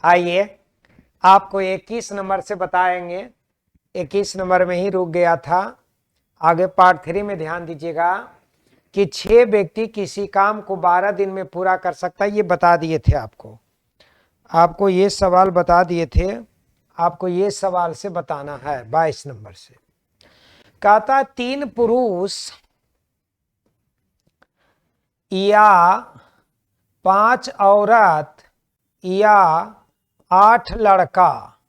आइए आपको 21 नंबर से बताएंगे। 21 नंबर में ही रुक गया था। आगे पार्ट 3 में ध्यान दीजिएगा कि 6 व्यक्ति किसी काम को 12 दिन में पूरा कर सकता है। ये बता दिए थे आपको ये सवाल बता दिए थे। आपको ये सवाल से बताना है 22 नंबर से। कहता 3 पुरुष या 5 औरत या 8 लड़का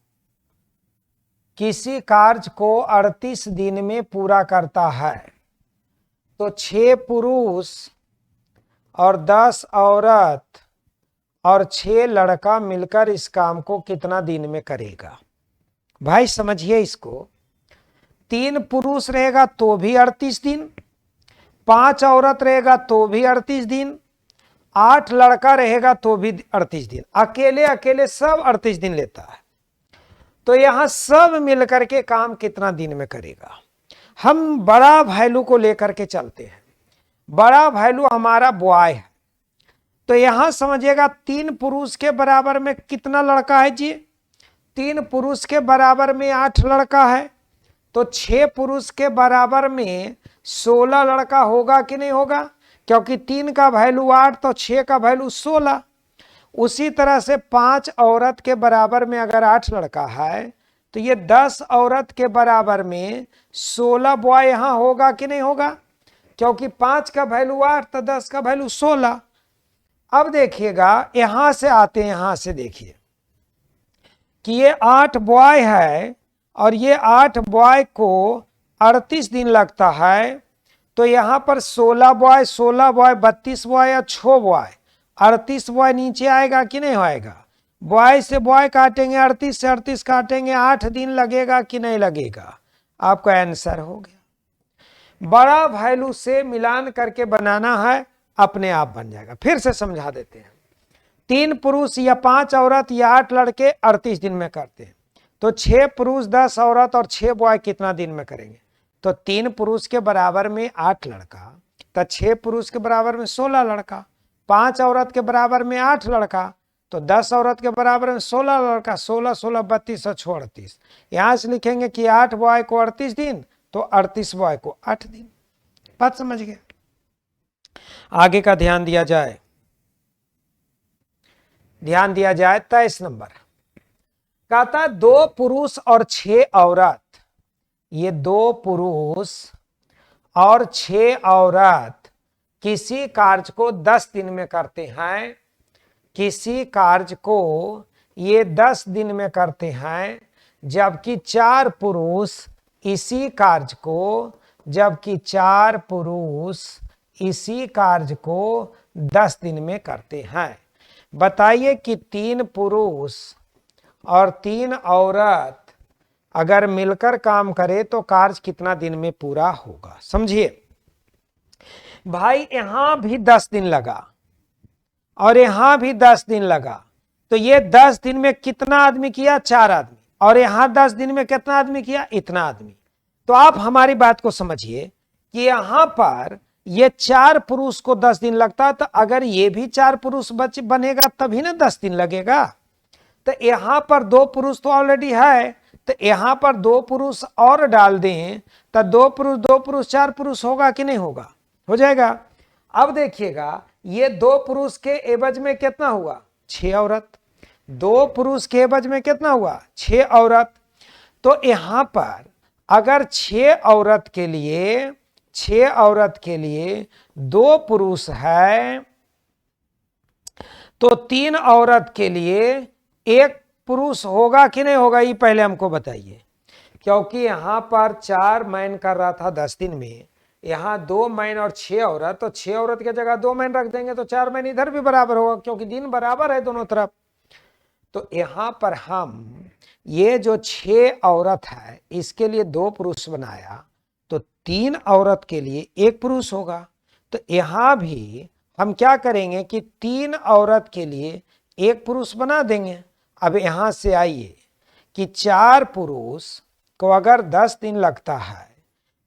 किसी कार्य को 38 दिन में पूरा करता है तो 6 पुरुष और 10 औरत और 6 लड़का मिलकर इस काम को कितना दिन में करेगा। भाई समझिए इसको, 3 पुरुष रहेगा तो भी 38 दिन, 5 औरत रहेगा तो भी 38 दिन, 8 लड़का रहेगा तो भी 38 दिन। अकेले अकेले सब 38 दिन लेता है। तो यहां सब मिलकर के काम कितना दिन में करेगा। हम बड़ा वैल्यू को लेकर के चलते हैं। बड़ा वैल्यू हमारा बॉय है। तो यहां समझिएगा 3 पुरुष के बराबर में कितना लड़का है जी। 3 पुरुष के बराबर में 8 लड़का है तो 6 पुरुष के बराबर में 16 लड़का होगा कि नहीं होगा, क्योंकि 3 का वैल्यू 8 तो 6 का वैल्यू 16। उसी तरह से 5 औरत के बराबर में अगर 8 लड़का है तो ये 10 औरत के बराबर में 16 बॉय यहां होगा कि नहीं होगा, क्योंकि 5 का वैल्यू 8 तो 10 का वैल्यू 16। अब देखिएगा यहां से आते हैं, यहां से देखिए कि ये 8 बॉय है और ये 8 बॉय को 38 दिन लगता है। तो यहां पर 16 बॉय 32 बॉय या 6 बॉय 38 बॉय नीचे आएगा कि नहीं आएगा। बॉय से बॉय काटेंगे, 38 से 38 काटेंगे, 8 दिन लगेगा कि नहीं लगेगा। आपका आंसर हो गया। बड़ा वैल्यू से मिलान करके बनाना है, अपने आप बन जाएगा। फिर से समझा देते हैं। 3 पुरुष या 5 औरत या 8 लड़के 38 दिन में करते हैं तो 6 पुरुष 10 औरत और 6 बॉय कितना दिन में करेंगे। तो 3 पुरुष के बराबर में 8 लड़का तो 6 पुरुष के बराबर में 16 लड़का, 5 औरत के बराबर में 8 लड़का तो 10 औरत के बराबर में 16 लड़का, 16 16 32 और 6 38। यहां से लिखेंगे कि 8 बॉय को 38 दिन तो 38 बॉय को 8 दिन। बात समझ गए। आगे का ध्यान दिया जाए 23 नंबर। कहता 2 पुरुष और 6 औरत, ये 2 पुरुष और 6 औरत किसी कार्य को 10 दिन में करते हैं। किसी कार्य को ये 10 दिन में करते हैं, जबकि 4 पुरुष इसी कार्य को 10 दिन में करते हैं। बताइए कि 3 पुरुष और 3 औरत अगर मिलकर काम करे तो कार्य कितना दिन में पूरा होगा। समझिए भाई, यहां भी 10 दिन लगा और यहां भी 10 दिन लगा तो ये 10 दिन में कितना आदमी किया, 4 आदमी, और यहां 10 दिन में कितना आदमी किया, इतना आदमी। तो आप हमारी बात को समझिए कि यहां पर ये 4 पुरुष को 10 दिन लगता है तो अगर ये भी 4 पुरुष बनेगा तभी ना 10 दिन लगेगा। तो यहां पर 2 पुरुष तो ऑलरेडी है तो यहां पर 2 पुरुष और डाल दें तो 2 पुरुष 4 पुरुष होगा कि नहीं होगा, हो जाएगा। अब देखिएगा ये 2 पुरुष के एवज में कितना हुआ, 6 औरत। 2 पुरुष के एवज में कितना हुआ, 6 औरत। तो यहां पर अगर 6 औरत के लिए 2 पुरुष है तो 3 औरत के लिए 1 पुरुष होगा कि नहीं होगा, ये पहले हमको बताइए। क्योंकि यहां पर 4 मैन कर रहा था 10 दिन में, यहां 2 मैन और 6 औरत, तो 6 औरत की जगह 2 मैन रख देंगे तो 4 मैन इधर भी बराबर होगा, क्योंकि दिन बराबर है दोनों तरफ। तो यहां पर हम ये जो 6 औरत है इसके लिए 2 पुरुष बनाया तो 3 औरत के लिए 1 पुरुष होगा। तो यहां भी हम क्या करेंगे कि 3 औरत के लिए 1 पुरुष बना देंगे। अब यहां से आइए कि 4 पुरुष को अगर 10 दिन लगता है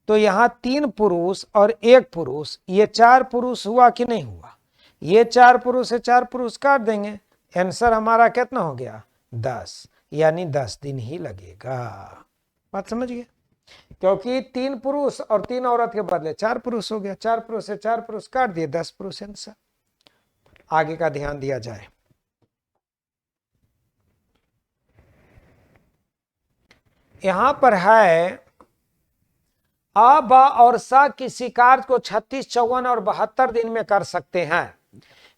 तो यहां 3 पुरुष और 1 पुरुष, ये 4 पुरुष हुआ कि नहीं हुआ। ये 4 पुरुष से 4 पुरुष काट देंगे, आंसर हमारा कितना हो गया, 10, यानी 10 दिन ही लगेगा। बात समझ गए? क्योंकि 3 पुरुष और 3 औरत के बदले 4 पुरुष हो गया, 4 पुरुष से 4 पुरुष काट दिए, 10 पुरुष आंसर। आगे का ध्यान दिया जाए। यहां पर है अ, ब और स किसी कार्य को 36, 54 और 72 दिन में कर सकते हैं।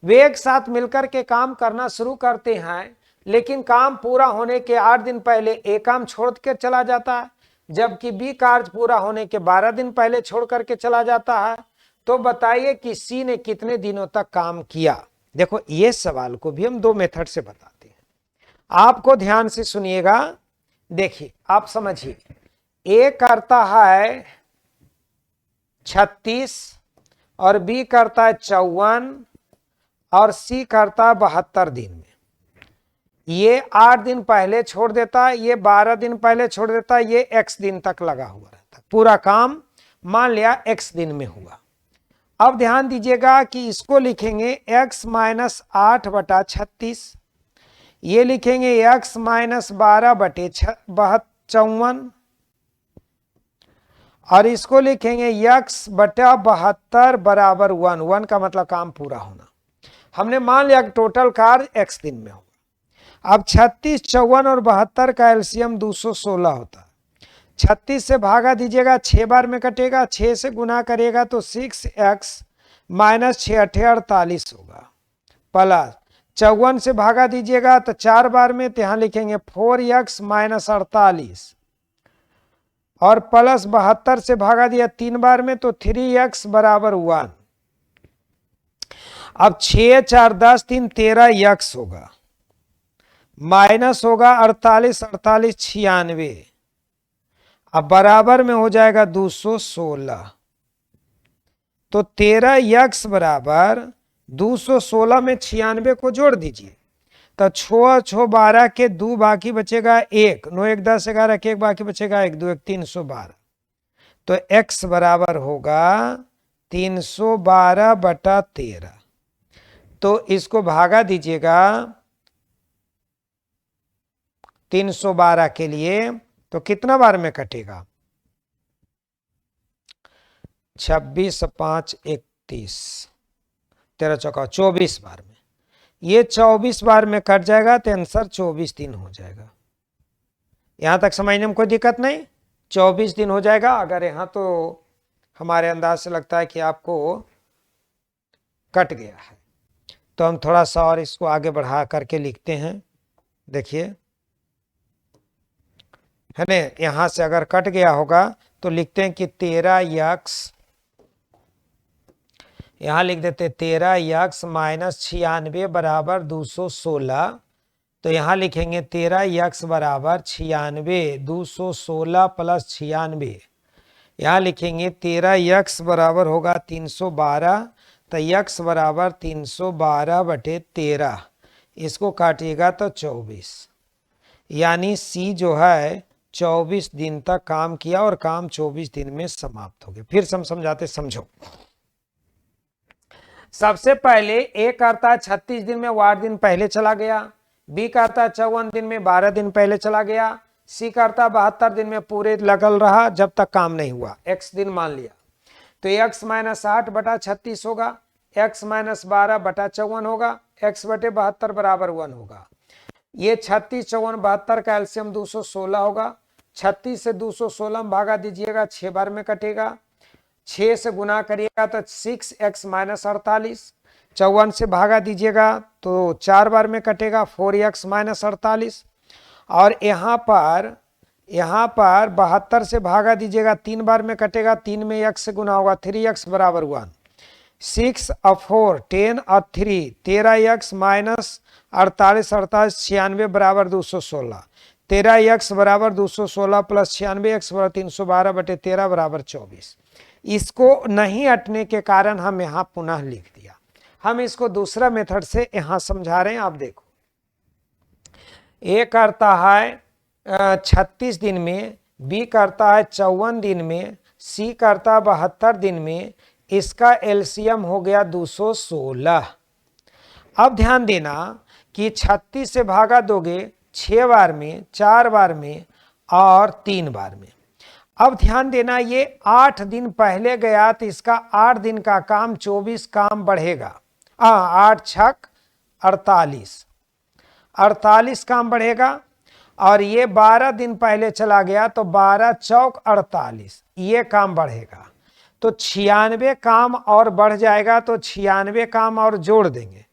वे एक साथ मिलकर के काम करना शुरू करते हैं, लेकिन काम पूरा होने के 8 दिन पहले ए काम छोड़ के चला जाता है, जबकि बी कार्य पूरा होने के 12 दिन पहले छोड़ करके चला जाता है। तो बताइए कि सी ने कितने दिनों तक काम किया। देखो, ये सवाल को भी हम 2 मेथड से बताते हैं, आपको ध्यान से सुनिएगा। देखिए, आप समझिए, ए करता है 36 और बी करता है 54 और सी करता है 72 दिन में। ये 8 दिन पहले छोड़ देता है, ये 12 दिन पहले छोड़ देता है, ये x दिन तक लगा हुआ रहता है। पूरा काम मान लिया x दिन में हुआ। अब ध्यान दीजिएगा कि इसको लिखेंगे x माइनस 8 बटा 36, ये लिखेंगे x माइनस 12 बटे 54 और इसको लिखेंगे x बटा 72 बराबर 1। 1 का मतलब काम पूरा होना। हमने मान लिया कि टोटल कार्य x दिन में होगा। अब 36, 54 और 72 का एलसीएम 216 होता है। 36 से भागा दीजिएगा, 6 बार में कटेगा, 6 से गुना करिएगा तो 6x माइनस 6 8 48 होगा, प्लस 54 से भागा दीजिएगा तो 4 बार में, तो यहां लिखेंगे 4x माइनस 48 और प्लस 72 से भागा दिया 3 बार में तो 3x बराबर 1। अब 6 4 10 3 13x होगा, माइनस होगा 48 48 96, अब बराबर में हो जाएगा 216। तो 13x बराबर 216 में 96 को जोड़ दीजिए तो 6 6 12 के 2 बाकी बचेगा 1, 9 1 10 11 के 1 बाकी बचेगा 1 2 1 312। तो x बराबर होगा 312 बटा 13। तो इसको भागा दीजिएगा 312 के लिए तो कितना बार में कटेगा? 26 5 31, 13 चौका 24 बार में। ये 24 बार में कट जाएगा तो आंसर 24 दिन हो जाएगा। यहां तक समझने में कोई दिक्कत नहीं, 24 दिन हो जाएगा। अगर यहां तो हमारे अंदाज से लगता है कि आपको कट गया है तो हम थोड़ा सा और इसको आगे बढ़ा करके लिखते हैं। देखिए, है ना, यहां से अगर कट गया होगा तो लिखते हैं कि 13x, यहां लिख देते 13x माइनस 96 बराबर 216। तो यहां लिखेंगे 13x बराबर 96, 216 प्लस 96, यहां लिखेंगे 13x बराबर होगा 312। तो x बराबर 312 बटे 13, इसको काटिएगा तो 24, यानी C जो है 24 दिन तक काम किया और काम 24 दिन में समाप्त हो गया। फिर से हम समझाते, समझो। सबसे पहले ए करता है 36 दिन में 8 दिन पहले चला गया, बी करता है 54 दिन में 12 दिन पहले चला गया, सी करता 72 दिन में पूरे लगल रहा जब तक काम नहीं हुआ, x दिन मान लिया। तो x माइनस 8 बटा 36 होगा, x माइनस 12 बटा 54 होगा, x बटे 72 बराबर 1 होगा। ये 36 54 72 का एलसीएम 216 होगा। 36 से 216 में भागा दीजिएगा, 6 बार में कटेगा, 6 से गुना करिएगा तो 6x माइनस 48, 54 से भागा दीजिएगा तो 4 बार में कटेगा, 4x माइनस 48 और यहाँ पर 72 से भागा दीजिएगा, 3 बार में कटेगा, 3 में x से गुना होगा, 3x बराबर 1, 6 और 4 10 और 3 13x माइनस 48 48 96 बराबर 216, 13x बराबर 216 प्लस 96x बराबर 312 बटे 13 बराबर 24। इसको नहीं हटने के कारण हम यहाँ पुनः लिख दिया। हम इसको दूसरा मेथड से यहाँ समझा रहे हैं, आप देखो। ए करता है 36 दिन में, बी करता है 54 दिन में, सी करता है 72 दिन में, इसका एलसीएम हो गया 216। अब ध्यान देना कि 36 से भागा दोगे 6 बार में, 4 बार में और 3 बार में। अब ध्यान देना, ये 8 दिन पहले गया तो इसका 8 दिन का काम 24 काम बढ़ेगा। 8 छक 48, 48 काम बढ़ेगा। और ये 12 दिन पहले चला गया तो 12 चौक 48, ये काम बढ़ेगा। तो 96 काम और बढ़ जाएगा, तो 96 काम और जोड़ देंगे,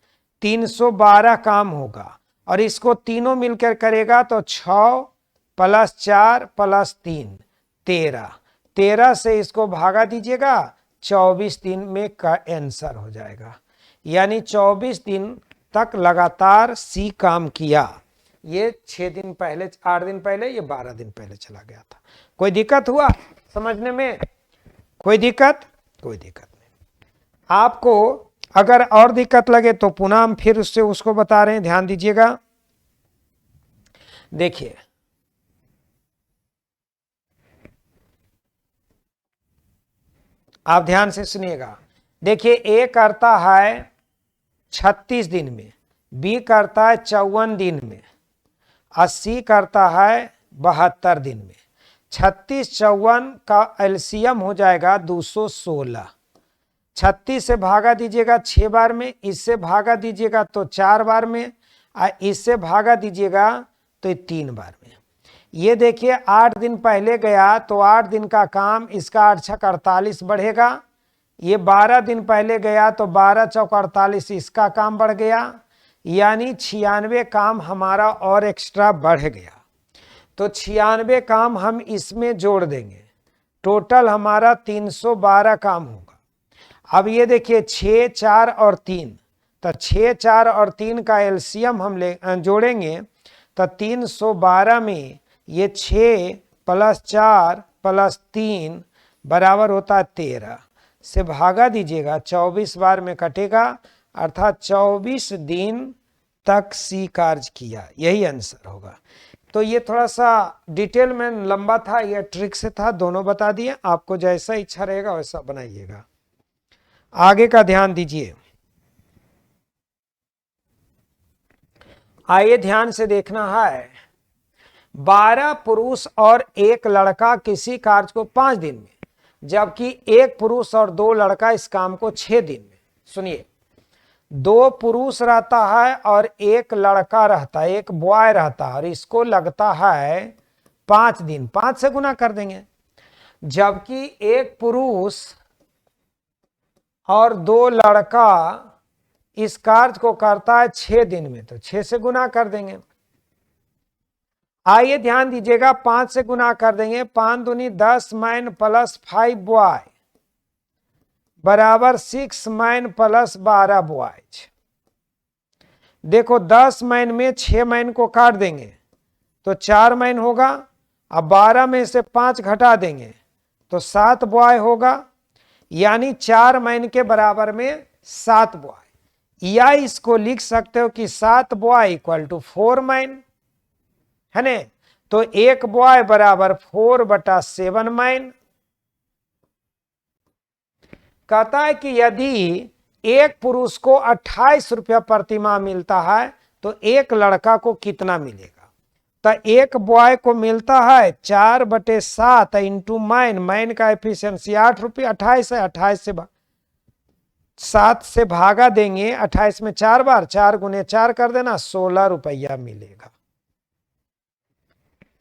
312 काम होगा। और इसको तीनों मिलकर करेगा तो 6 + 4 + 3 13, 13 से इसको भागा दीजिएगा, 24 दिन में का आंसर हो जाएगा। यानी 24 दिन तक लगातार सी काम किया। ये 6 दिन पहले, 8 दिन पहले, ये 12 दिन पहले चला गया था। कोई दिक्कत हुआ समझने में? कोई दिक्कत? कोई दिक्कत नहीं। आपको अगर और दिक्कत लगे तो पुनः हम फिर उससे उसको बता रहे हैं, ध्यान दीजिएगा। देखिए, आप ध्यान से सुनिएगा। देखिए, ए करता है 36 दिन में, बी करता है 54 दिन में, 80 करता है 72 दिन में। 36 54 का एलसीएम हो जाएगा 216। 36 से भागा दीजिएगा 6 बार में, इससे भागा दीजिएगा तो 4 बार में, इससे भागा दीजिएगा तो 3 बार में। ये देखिए 8 दिन पहले गया तो 8 दिन का काम इसका 8 छक 48 बढ़ेगा। ये 12 दिन पहले गया तो 12 चौक 48, इसका काम बढ़ गया। यानी 96 काम हमारा और एक्स्ट्रा बढ़ गया। तो 96 काम हम इसमें जोड़ देंगे, टोटल हमारा 312 काम होगा। अब ये देखिए 6 4 और 3, तो 6 4 और 3 का एलसीएम हम जोड़ेंगे तो 312 में ये 6 + 4 + 3 बराबर होता है 13 से भागा दीजिएगा, 24 बार में कटेगा, अर्थात 24 दिन तक सी कार्य किया, यही आंसर होगा। तो ये थोड़ा सा डिटेल में लंबा था, ये ट्रिक से था, दोनों बता दिए। आपको जैसा इच्छा रहेगा वैसा बनाइएगा। आगे का ध्यान दीजिए। आइए ध्यान से देखना है। 12 पुरुष और 1 लड़का किसी कार्य को 5 दिन में, जबकि 1 पुरुष और 2 लड़का इस काम को 6 दिन में। सुनिए, 2 पुरुष रहता है और 1 लड़का रहता है, 1 बॉय रहता है, और इसको लगता है 5 दिन। 5 से गुना कर देंगे। जबकि 1 पुरुष और 2 लड़का इस कार्य को करता है 6 दिन में, तो 6 से गुना कर देंगे। आइए ध्यान दीजिएगा, 5 से गुना कर देंगे, 5 दूनी 10 मैन + 5 बॉय बराबर 6 मैन + 12 बॉयज। देखो 10 मैन में 6 मैन को काट देंगे तो 4 मैन होगा। अब 12 में से 5 घटा देंगे तो 7 बॉय होगा। यानी 4 मैन के बराबर में 7 बॉय, या इसको लिख सकते हो कि 7 बॉय = 4 मैन, है ने? तो 1 बॉय बराबर 4/7 मैन। कहता है कि यदि 1 पुरुष को 28 रुपया प्रति माह मिलता है तो 1 लड़का को कितना मिलेगा? तो 1 बॉय को मिलता है 4/7 इंटू मैन, मैन का एफिशिएंसी 8 रुपया, 28 है, 28 से 7 से भागा देंगे, 28 में 4 बार, 4 × 4 कर देना, 16 रुपया मिलेगा।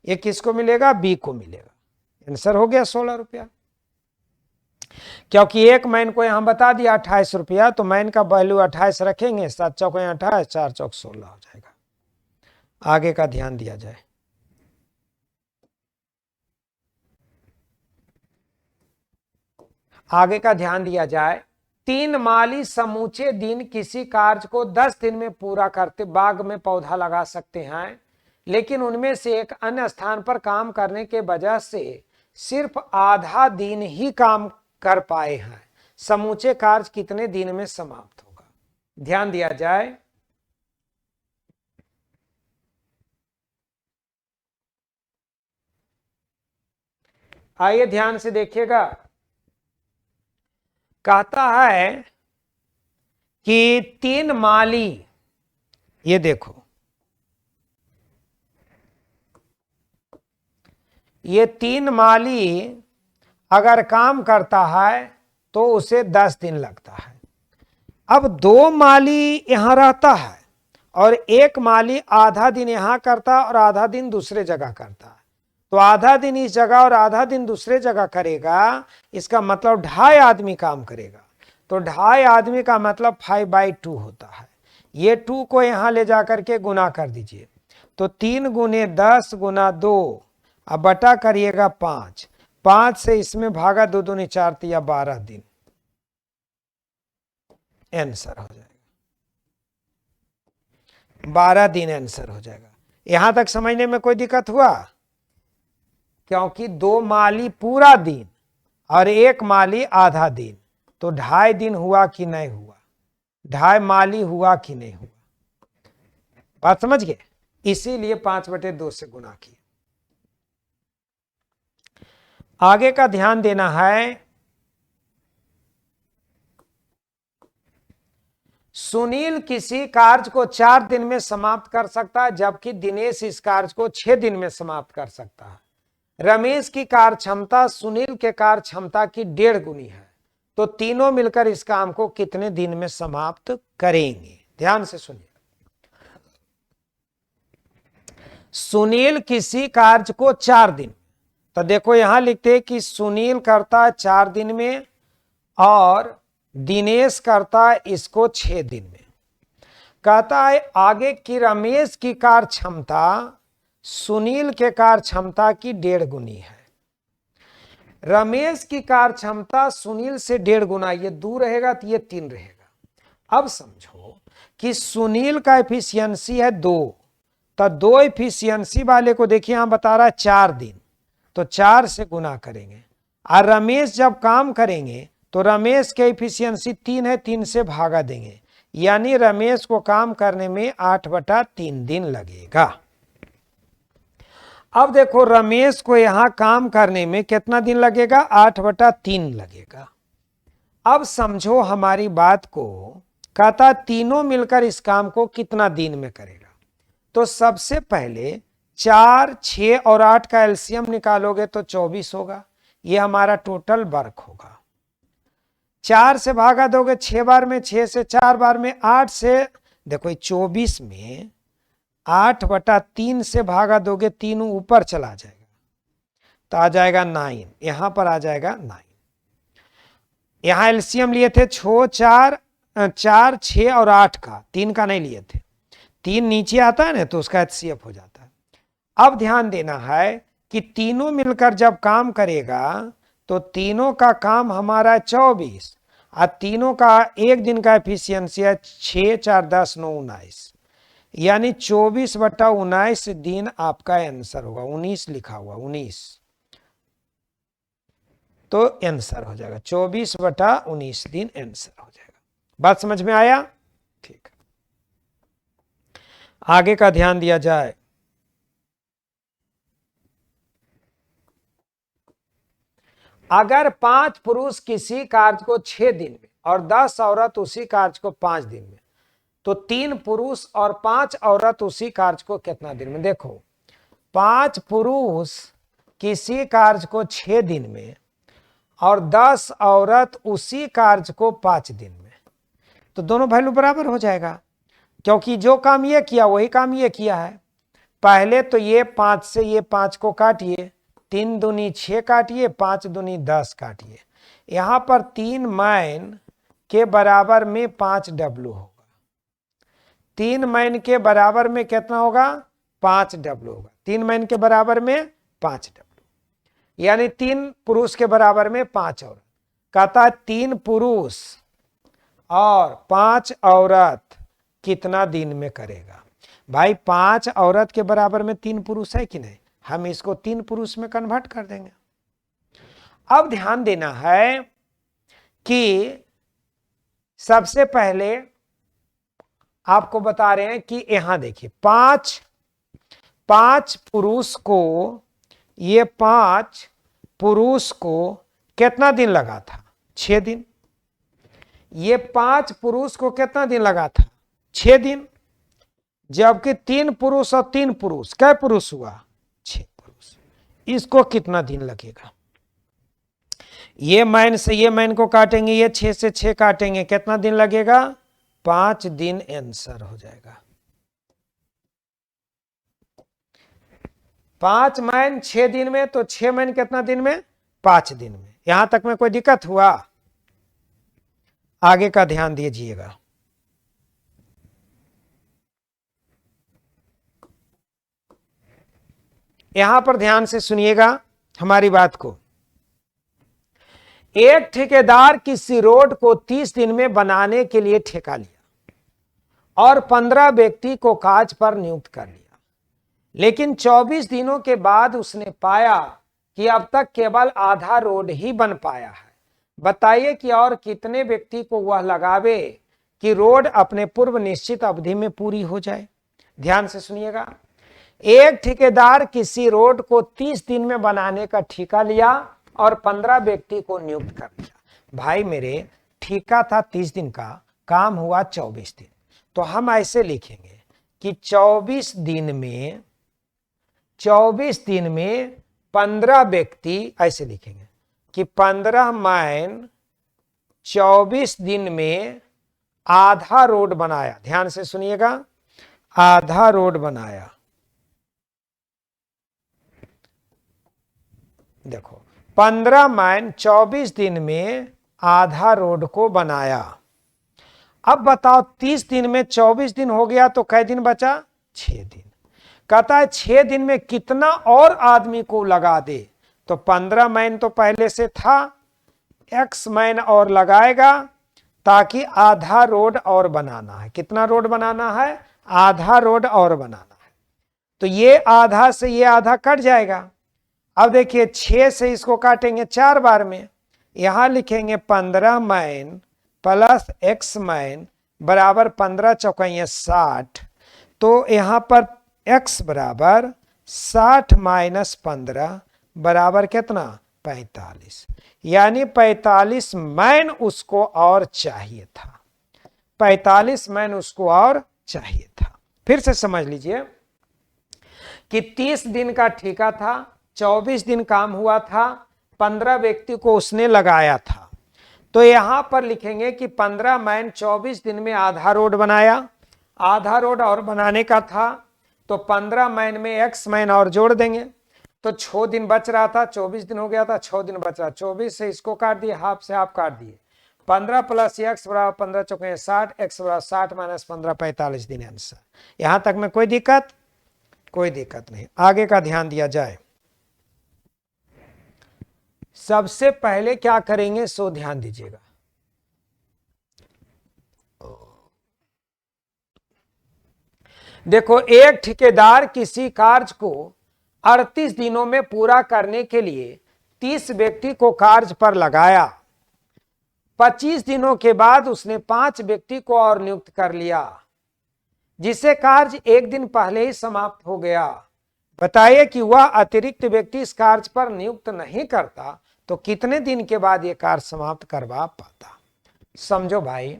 ये किसको मिलेगा? बी को मिलेगा। आंसर हो गया 16 रुपया। क्योंकि 1 मैन को यहां बता दिया 28 रुपया, तो मैन का वैल्यू 28 रखेंगे, 7 चौक 28, 4 चौक 16 हो जाएगा। आगे का ध्यान दिया जाए। आगे का ध्यान दिया जाए। 3 माली समूचे दिन किसी कार्य को 10 दिन में पूरा करते, बाग में पौधा लगा सकते हैं, लेकिन उनमें से एक अन्य स्थान पर काम करने के वजह से सिर्फ आधा दिन ही काम कर पाए हैं। समूचे कार्य कितने दिन में समाप्त होगा? ध्यान दिया जाए। आइए ध्यान से देखिएगा। कहता है कि 3 माली, ये देखो ये 3 माली अगर काम करता है तो उसे 10 दिन लगता है। अब 2 माली यहां रहता है और 1 माली आधा दिन यहां करता है और आधा दिन दूसरे जगह करता है। तो आधा दिन इस जगह और आधा दिन दूसरे जगह करेगा, इसका मतलब 2.5 आदमी काम करेगा। तो 2.5 आदमी का मतलब 5/2 होता है। ये 2 को यहां ले जाकर के गुना कर दीजिए, तो 3 गुने 10 गुना 2, अब बटा करिएगा 5। 5 से इसमें भागा 2 दूनी 4 तिया 12 दिन आंसर हो जाएगा। 12 दिन आंसर हो जाएगा। यहां तक समझने में कोई दिक्कत हुआ? क्योंकि 2 माली पूरा दिन और 1 माली आधा दिन, तो 2.5 दिन हुआ कि नहीं हुआ? 2.5 माली हुआ कि नहीं हुआ? बात समझ गए? इसीलिए 5/2 से गुना किया। आगे का ध्यान देना है। सुनील किसी कार्य को 4 दिन में समाप्त कर सकता है, जबकि दिनेश इस कार्य को 6 दिन में समाप्त कर सकता है। रमेश की कार्य क्षमता सुनील के कार्य क्षमता की 1.5 गुनी है, तो तीनों मिलकर इस काम को कितने दिन में समाप्त करेंगे? ध्यान से सुनिए। सुनील किसी कार्य को 4 दिन, तो देखो यहां लिखते हैं कि सुनील करता है 4 दिन में और दिनेश करता है इसको 6 दिन में। कहता है आगे की रमेश की कार्य क्षमता सुनील के कार्य क्षमता की 1.5 गुनी है। रमेश की कार्य क्षमता सुनील से 1.5 गुना, ये 2 रहेगा तो ये 3 रहेगा। अब समझो कि सुनील का एफिशिएंसी है 2, तो 2 एफिशिएंसी वाले को देखिए यहां बता रहा है 4 दिन, तो 4 से गुना करेंगे। और रमेश जब काम करेंगे तो रमेश के एफिशिएंसी 3 है, 3 से भागा देंगे, यानी रमेश को काम करने में 8/3 दिन लगेगा। अब देखो रमेश को यहां काम करने में कितना दिन लगेगा? 8/3 लगेगा। अब समझो हमारी बात को, कहता तीनों मिलकर इस काम को कितना दिन में करेगा? तो सबसे पहले 4, 6 और 8 का एलसीएम निकालोगे तो 24 होगा। ये हमारा टोटल वर्क होगा। 4 से भागा दोगे 6 बार में, 6 से 4 बार में, 8 से देखो 24 में 8/3 से भागा दोगे, 3 ऊपर चला जाएगा तो आ जाएगा 9, यहां पर आ जाएगा 9। यहां एलसीएम लिए थे 4, 6 और 8 का, 3 का नहीं लिए थे। 3 नीचे आता है ना तो उसका एचसीएफ हो जाता है। अब ध्यान देना है कि तीनों मिलकर जब काम करेगा तो तीनों का काम हमारा 24 और तीनों का एक दिन का एफिशिएंसी है 6, 4, 10, 9, 19, यानी 24/19 दिन आपका आंसर होगा। 19 लिखा हुआ 19, तो आंसर हो जाएगा 24/19 दिन आंसर हो जाएगा। बात समझ में आया? ठीक, आगे का ध्यान दिया जाए। अगर 5 पुरुष किसी कार्य को 6 दिन में और 10 औरत उसी कार्य को 5 दिन में, तो 3 पुरुष और 5 औरत उसी कार्य को कितना दिन में? देखो 5 पुरुष किसी कार्य को 6 दिन में और 10 औरत उसी कार्य को 5 दिन में, तो दोनों वैल्यू बराबर हो जाएगा, क्योंकि जो काम ये किया वही काम ये किया है। पहले तो ये 5 से ये 5 को काटिए, 3 दूनी 6 काटिए, 5 दूनी 10 काटिए। यहां पर 3 मैन के बराबर में 5 डब्लू होगा। 3 मैन के बराबर में कितना होगा? 5 डब्लू होगा। 3 मैन के बराबर में 5 डब्लू, यानी 3 पुरुष के बराबर में 5 औरत। कहता 3 पुरुष और 5 औरत कितना दिन में करेगा? भाई 5 औरत के बराबर में 3 पुरुष है कि नहीं? हम इसको 3 पुरुष में कन्वर्ट कर देंगे। अब ध्यान देना है कि सबसे पहले आपको बता रहे हैं कि यहां देखिए 5 पुरुष को, ये 5 पुरुष को कितना दिन लगा था? 6 दिन। ये 5 पुरुष को कितना दिन लगा था? 6 दिन। जबकि 3 पुरुष और 3 पुरुष, कै पुरुष हुआ? 6 पुरुष। इसको कितना दिन लगेगा? ये मैन से ये मैन को काटेंगे, ये 6 से 6 काटेंगे, कितना दिन लगेगा? 5 दिन आंसर हो जाएगा। 5 मैन 6 दिन में, तो 6 मैन कितना दिन में? 5 दिन में। यहां तक में कोई दिक्कत हुआ? आगे का ध्यान दीजिएगा। यहां पर ध्यान से सुनिएगा हमारी बात को। एक ठेकेदार किसी रोड को 30 दिन में बनाने के लिए ठेका लिया और 15 व्यक्ति को काज पर नियुक्त कर लिया, लेकिन 24 दिनों के बाद उसने पाया कि अब तक केवल आधा रोड ही बन पाया है। बताइए कि और कितने व्यक्ति को वह लगावे कि रोड अपने पूर्व निश्चित अवधि में पूरी हो जाए। ध्यान से सुनिएगा। एक ठेकेदार किसी रोड को 30 दिन में बनाने का ठेका लिया और 15 व्यक्ति को नियुक्त कर दिया। भाई मेरे, ठेका था 30 दिन का, काम हुआ 24 दिन। तो हम ऐसे लिखेंगे कि 24 दिन में 15 व्यक्ति, ऐसे लिखेंगे कि 15 मैन 24 दिन में आधा रोड बनाया। ध्यान से सुनिएगा, आधा रोड बनाया। देखो, 15 मैन 24 दिन में आधा रोड को बनाया। अब बताओ 30 दिन में 24 दिन हो गया तो कै दिन बचा? 6 दिन। कहता है 6 दिन में कितना और आदमी को लगा दे? तो 15 मैन तो पहले से था, एक्स मैन और लगाएगा ताकि आधा रोड और बनाना है। कितना रोड बनाना है? आधा रोड और बनाना है। तो ये आधा से ये आधा कट जाएगा। अब देखिए 6 से इसको काटेंगे 4 बार में। यहां लिखेंगे 15 मैन प्लस एक्स मैन बराबर 15 चौकैया 60। तो यहां पर x बराबर 60 माइनस 15 बराबर कितना? 45। यानी 45 मैन उसको और चाहिए था। 45 मैन उसको और चाहिए था। फिर से समझ लीजिए कि 30 दिन का ठेका था, 24 दिन काम हुआ था, 15 व्यक्ति को उसने लगाया था। तो यहां पर लिखेंगे कि 15 मैन 24 दिन में आधा रोड बनाया। आधा रोड और बनाने का था तो 15 मैन में एक्स मैन और जोड़ देंगे। तो 6 दिन बच रहा था, 24 दिन हो गया था, 6 दिन बच रहा। 24 से इसको काट दिए, हाफ से हाफ काट दिए। 15 प्लस एक्स बराबर 15 चौके 60, एक्स बराबर 60 माइनस 15 45 दिन आंसर। यहां तक में कोई दिक्कत? कोई दिक्कत नहीं। आगे का ध्यान दिया जाए। सबसे पहले क्या करेंगे सो ध्यान दीजिएगा। देखो, एक ठेकेदार किसी कार्य को 38 दिनों में पूरा करने के लिए 30 व्यक्ति को कार्य पर लगाया। 25 दिनों के बाद उसने 5 व्यक्ति को और नियुक्त कर लिया, जिससे कार्य 1 दिन पहले ही समाप्त हो गया। बताइए कि वह अतिरिक्त व्यक्ति इस कार्य पर नियुक्त नहीं करता तो कितने दिन के बाद यह कार्य समाप्त करवा पाता? समझो भाई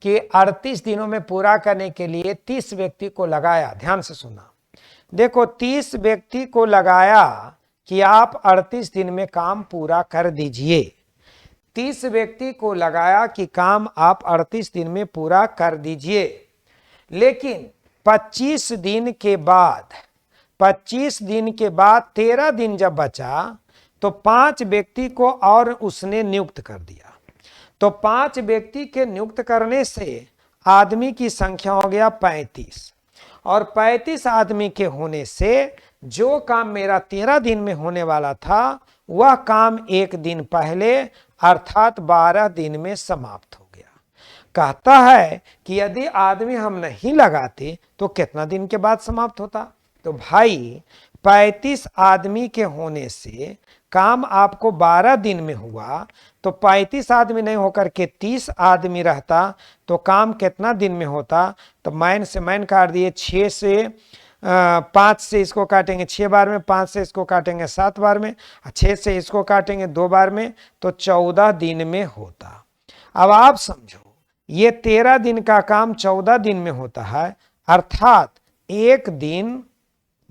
कि 38 दिनों में पूरा करने के लिए 30 व्यक्ति को लगाया। ध्यान से सुना। देखो, 30 व्यक्ति को लगाया कि आप 38 दिन में काम पूरा कर दीजिए। 30 व्यक्ति को लगाया कि काम आप 38 दिन में पूरा कर दीजिए। लेकिन 25 दिन के बाद 13 दिन जब बचा तो 5 व्यक्ति को और उसने नियुक्त कर दिया। तो 5 व्यक्ति के नियुक्त करने से आदमी की संख्या हो गया 35, और 35 आदमी के होने से जो काम मेरा 13 दिन में होने वाला था वह काम 1 दिन पहले अर्थात 12 दिन में समाप्त हो गया। कहता है कि यदि आदमी हम नहीं लगाते तो कितना दिन के बाद समाप्त होता? तो भाई 35 आदमी के होने से काम आपको 12 दिन में हुआ, तो 35 आदमी नहीं होकर के 30 आदमी रहता तो काम कितना दिन में होता? तो मैन से मैन काट दिए, 6 से 5 से इसको काटेंगे 6 बार में, 5 से इसको काटेंगे 7 बार में, 6 से इसको काटेंगे 2 बार में, तो 14 दिन में होता। अब आप समझो, ये 13 दिन का काम 14 दिन में होता है, अर्थात 1 दिन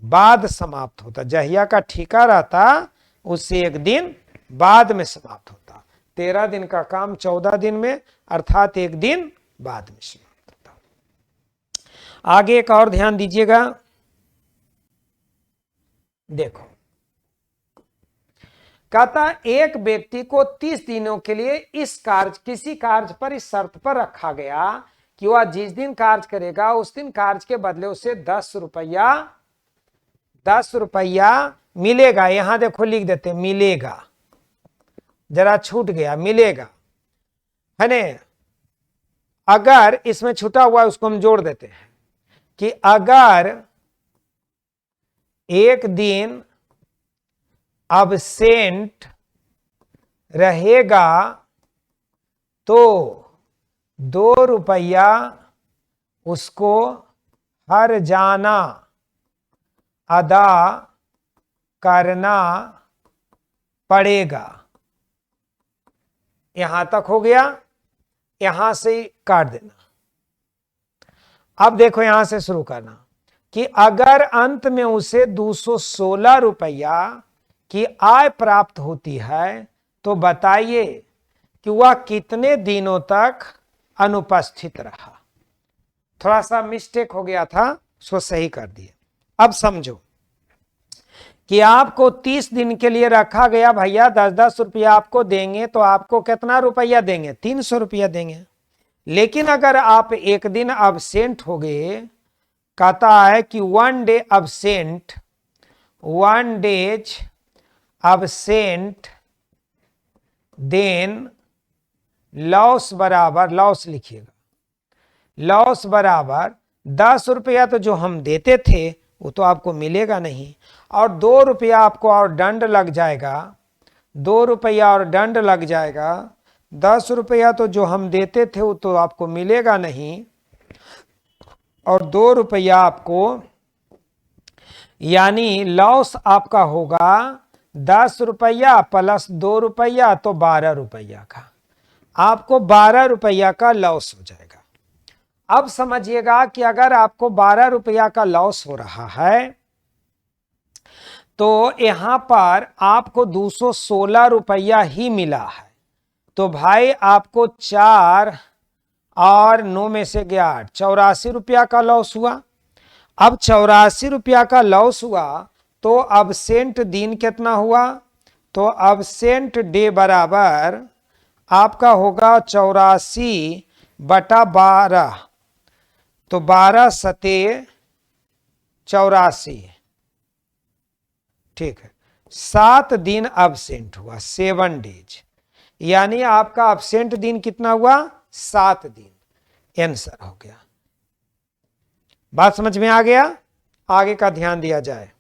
बाद समाप्त होता। जहिया का ठेका रहता उससे एक दिन बाद में समाप्त होता। 13 दिन का काम 14 दिन में, अर्थात एक दिन बाद में समाप्त होता। आगे एक और ध्यान दीजिएगा, देखो कहता एक व्यक्ति को 30 दिनों के लिए इस कार्य, किसी कार्य पर इस शर्त पर रखा गया कि वह जिस दिन कार्य करेगा उस दिन कार्य के बदले उसे 10 रुपया मिलेगा। यहां देखो लिख देते मिलेगा, जरा छूट गया, मिलेगा है ने। अगर इसमें छूटा हुआ है उसको हम जोड़ देते हैं कि अगर एक दिन अब्सेंट रहेगा तो 2 रुपया उसको हर जाना अदा करना पड़ेगा। यहां तक हो गया, यहां से काट देना। अब देखो यहां से शुरू करना कि अगर अंत में उसे 216 रुपया की आय प्राप्त होती है तो बताइए कि वह कितने दिनों तक अनुपस्थित रहा। थोड़ा सा मिस्टेक हो गया था, उसको सही कर दिए। अब समझो कि आपको 30 दिन के लिए रखा गया, भैया 10-10 रुपया आपको देंगे तो आपको कितना रुपया देंगे? 300 रुपया देंगे। लेकिन अगर आप एक दिन अब्सेंट हो गए, कहता है कि 1 day absent, 1 days absent, then loss बराबर, लॉस लिखिएगा, लॉस बराबर 10 रुपया तो जो हम देते थे वो तो आपको मिलेगा नहीं, और 2 रुपया आपको और दंड लग जाएगा, 2 रुपया और दंड लग जाएगा। 10 रुपया तो जो हम देते थे वो तो आपको मिलेगा नहीं, और 2 रुपया आपको, यानी लॉस आपका होगा 10 रुपया प्लस 2 रुपया तो 12 रुपया का, आपको 12 रुपया का लॉस हो जाएगा। अब समझिएगा कि अगर आपको 12 रुपया का लॉस हो रहा है तो यहां पर आपको 216 रुपया ही मिला है, तो भाई आपको 4 और 9 में से गया 8, 84 रुपया का लॉस हुआ। अब 84 रुपया का लॉस हुआ तो अब्सेंट दिन कितना हुआ? तो अब्सेंट डे बराबर आपका होगा 84/12, तो 12 सते 84, ठीक है। 7 दिन अब्सेंट हुआ, 7 डेज, यानी आपका अब्सेंट दिन कितना हुआ? 7 दिन। आंसर हो गया। बात समझ में आ गया? आगे का ध्यान दिया जाए।